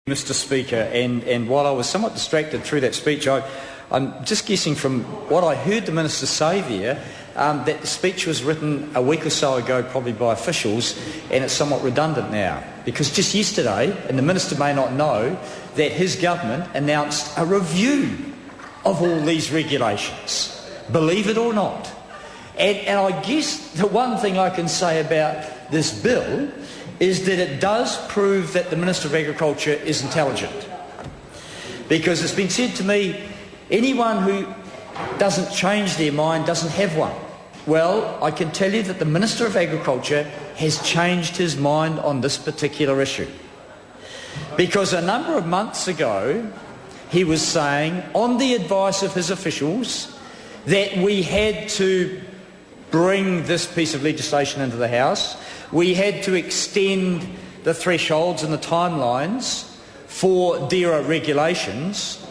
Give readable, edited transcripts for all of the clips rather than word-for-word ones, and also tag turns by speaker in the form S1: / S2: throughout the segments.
S1: Mr. Speaker, and while I was somewhat distracted through that speech, I'm just guessing from what I heard the Minister say there that the speech was written a week or so ago, probably by officials, and it's somewhat redundant now. Because just yesterday, and the Minister may not know, that his government announced a review of all these regulations, believe it or not. And I guess the one thing I can say about this bill is that it does prove that the Minister of Agriculture is intelligent. Because it's been said to me, anyone who doesn't change their mind doesn't have one. Well, I can tell you that the Minister of Agriculture has changed his mind on this particular issue. Because a number of months ago, he was saying, on the advice of his officials, that we had to bring this piece of legislation into the House. We had to extend the thresholds and the timelines for DERA regulations,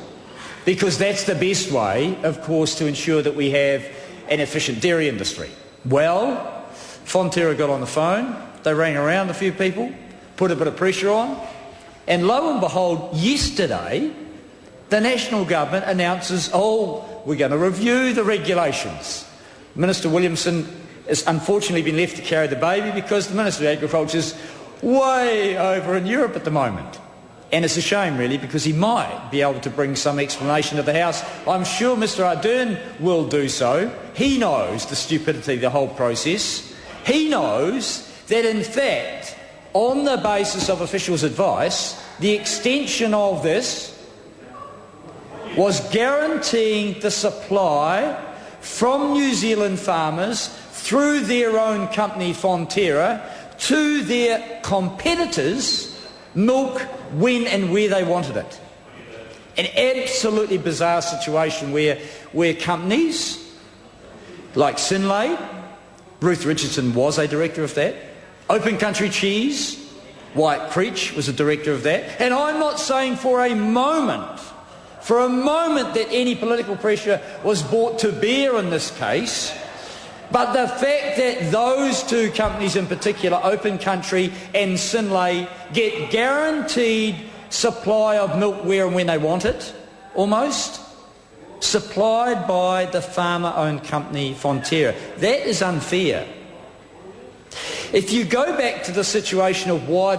S1: because that's the best way, of course, to ensure that we have an efficient dairy industry. Well, Fonterra got on the phone, they rang around a few people, put a bit of pressure on, and lo and behold, yesterday, the national government announces, we're going to review the regulations. Minister Williamson has unfortunately been left to carry the baby because the Minister of Agriculture is way over in Europe at the moment. And it's a shame, really, because he might be able to bring some explanation to the House. I'm sure Mr Ardern will do so. He knows the stupidity of the whole process. He knows that, in fact, on the basis of officials' advice, the extension of this was guaranteeing the supply from New Zealand farmers through their own company Fonterra to their competitors milk when and where they wanted it. An absolutely bizarre situation where companies like Synlait, Ruth Richardson was a director of that, Open Country Cheese, Wyatt Creech was a director of that, and I'm not saying for a moment that any political pressure was brought to bear in this case, but the fact that those two companies in particular, Open Country and Synlait, get guaranteed supply of milk where and when they want it, almost, supplied by the farmer-owned company Fonterra. That is unfair. If you go back to the situation of why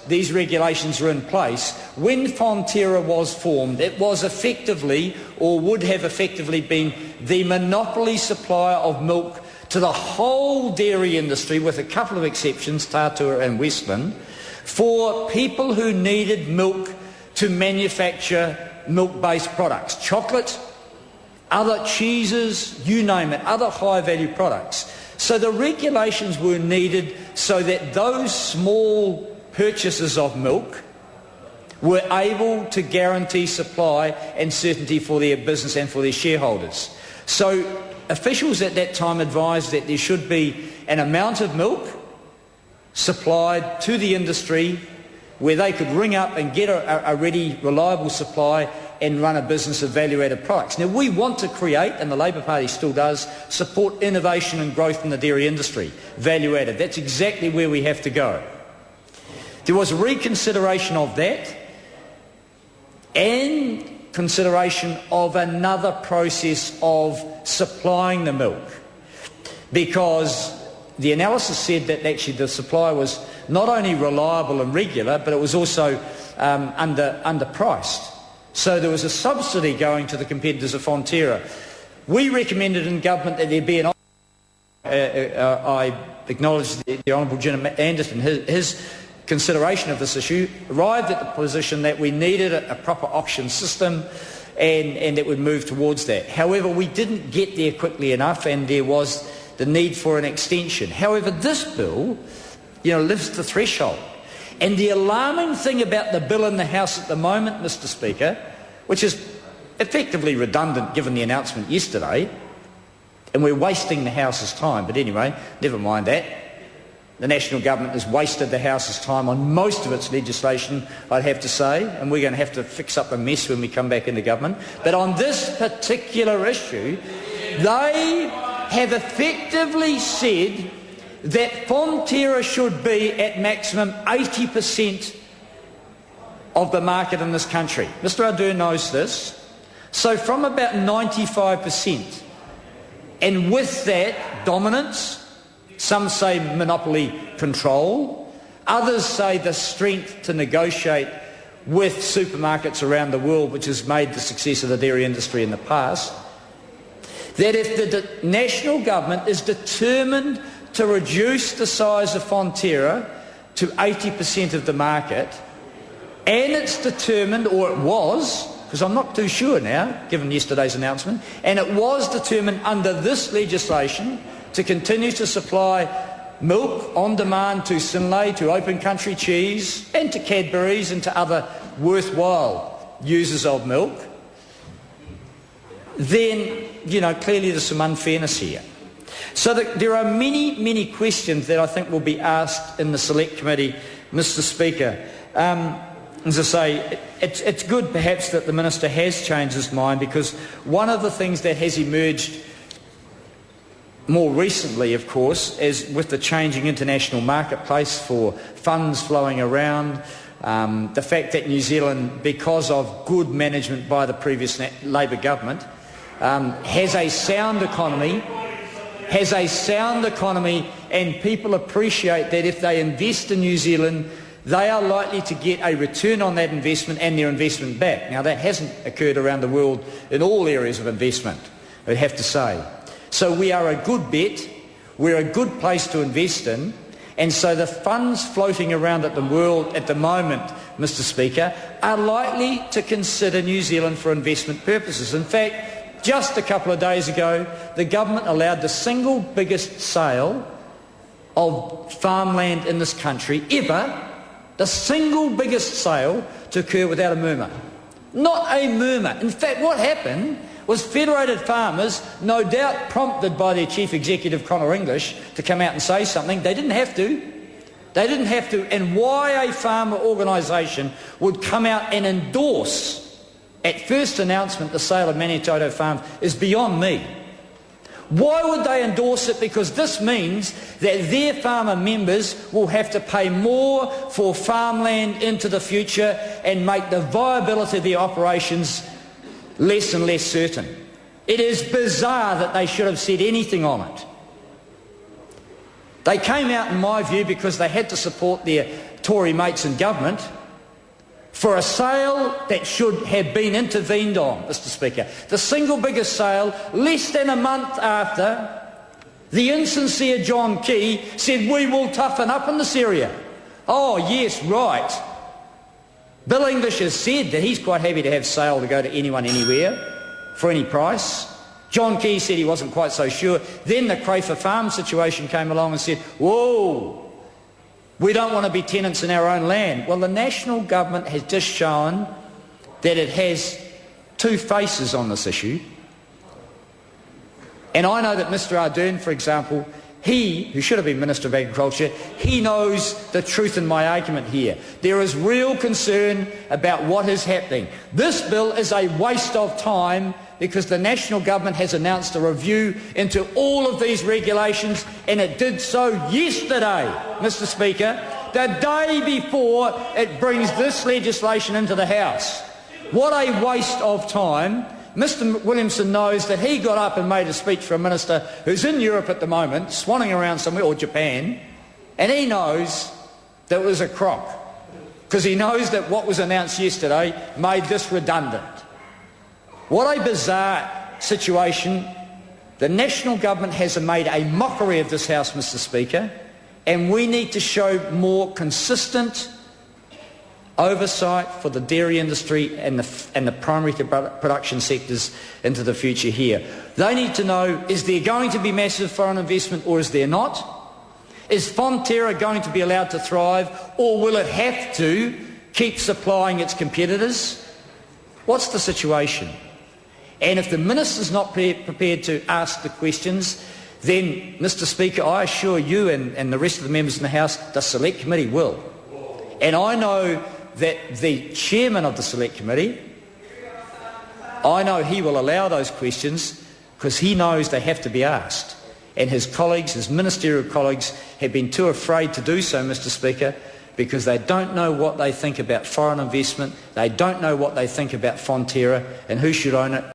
S1: these regulations are in place, when Fonterra was formed, it was effectively, or would have effectively been, the monopoly supplier of milk to the whole dairy industry, with a couple of exceptions, Tatua and Westland, for people who needed milk to manufacture milk-based products, chocolate, other cheeses, you name it, other high-value products. So the regulations were needed so that those small purchasers of milk were able to guarantee supply and certainty for their business and for their shareholders. So officials at that time advised that there should be an amount of milk supplied to the industry where they could ring up and get a ready, reliable supply and run a business of value-added products. Now, we want to create, and the Labour Party still does, support innovation and growth in the dairy industry, value-added. That's exactly where we have to go. There was a reconsideration of that and consideration of another process of supplying the milk, because the analysis said that actually the supply was not only reliable and regular, but it was also underpriced. So there was a subsidy going to the competitors of Fonterra. We recommended in government that there be an I acknowledge the Honourable Jim Anderson, his consideration of this issue, arrived at the position that we needed a proper auction system and that would move towards that. However, we didn't get there quickly enough, and there was the need for an extension. However, this bill, lifts the threshold. And the alarming thing about the bill in the House at the moment, Mr. Speaker, which is effectively redundant given the announcement yesterday, and we're wasting the House's time, but anyway, never mind that. The National Government has wasted the House's time on most of its legislation, I'd have to say, and we're going to have to fix up the mess when we come back into government. But on this particular issue, they have effectively said that Fonterra should be at maximum 80% of the market in this country. Mr Ardern knows this. So from about 95%, and with that dominance, some say monopoly control, others say the strength to negotiate with supermarkets around the world, which has made the success of the dairy industry in the past, that if the national government is determined to reduce the size of Fonterra to 80% of the market, and it's determined, or it was, because I'm not too sure now, given yesterday's announcement, and it was determined under this legislation to continue to supply milk on demand to Synlait, to Open Country Cheese, and to Cadbury's and to other worthwhile users of milk, then, clearly there's some unfairness here. So there are many, many questions that I think will be asked in the Select Committee, Mr Speaker. As I say, it's good perhaps that the Minister has changed his mind, because one of the things that has emerged more recently, of course, is with the changing international marketplace for funds flowing around, the fact that New Zealand, because of good management by the previous Labour government, has a sound economy, and people appreciate that if they invest in New Zealand, they are likely to get a return on that investment and their investment back. Now, that hasn't occurred around the world in all areas of investment, I'd have to say. So we are a good bet, we're a good place to invest in, and so the funds floating around at the world at the moment, Mr Speaker, are likely to consider New Zealand for investment purposes. In fact, just a couple of days ago, the government allowed the single biggest sale of farmland in this country ever, the single biggest sale, to occur without a murmur. Not a murmur. In fact, what happened was Federated Farmers, no doubt prompted by their Chief Executive, Conor English, to come out and say something. They didn't have to. They didn't have to. And why a farmer organisation would come out and endorse, at first announcement, the sale of Manitoto Farms is beyond me. Why would they endorse it? Because this means that their farmer members will have to pay more for farmland into the future and make the viability of their operations less and less certain. It is bizarre that they should have said anything on it. They came out, in my view, because they had to support their Tory mates in government for a sale that should have been intervened on, Mr Speaker. The single biggest sale, less than a month after the insincere John Key said, we will toughen up in this area. Oh, yes, right. Bill English has said that he's quite happy to have sale to go to anyone, anywhere, for any price. John Key said he wasn't quite so sure. Then the Crayford Farm situation came along and said, whoa, we don't want to be tenants in our own land. Well, the national government has just shown that it has two faces on this issue. And I know that Mr Ardern, for example, he, who should have been Minister of Agriculture, he knows the truth in my argument here. There is real concern about what is happening. This bill is a waste of time because the national government has announced a review into all of these regulations, and it did so yesterday, Mr Speaker, the day before it brings this legislation into the House. What a waste of time. Mr Williamson knows that he got up and made a speech for a minister who's in Europe at the moment, swanning around somewhere, or Japan, and he knows that it was a crock, because he knows that what was announced yesterday made this redundant. What a bizarre situation. The national government has made a mockery of this House, Mr Speaker, and we need to show more consistent oversight for the dairy industry and the primary production sectors into the future here. They need to know, is there going to be massive foreign investment or is there not? Is Fonterra going to be allowed to thrive, or will it have to keep supplying its competitors? What's the situation? And if the minister's not prepared to ask the questions, then, Mr Speaker, I assure you and the rest of the members in the House, the Select Committee will. And I know that the chairman of the Select Committee, I know he will allow those questions because he knows they have to be asked. And his colleagues, his ministerial colleagues, have been too afraid to do so, Mr Speaker, because they don't know what they think about foreign investment, they don't know what they think about Fonterra and who should own it.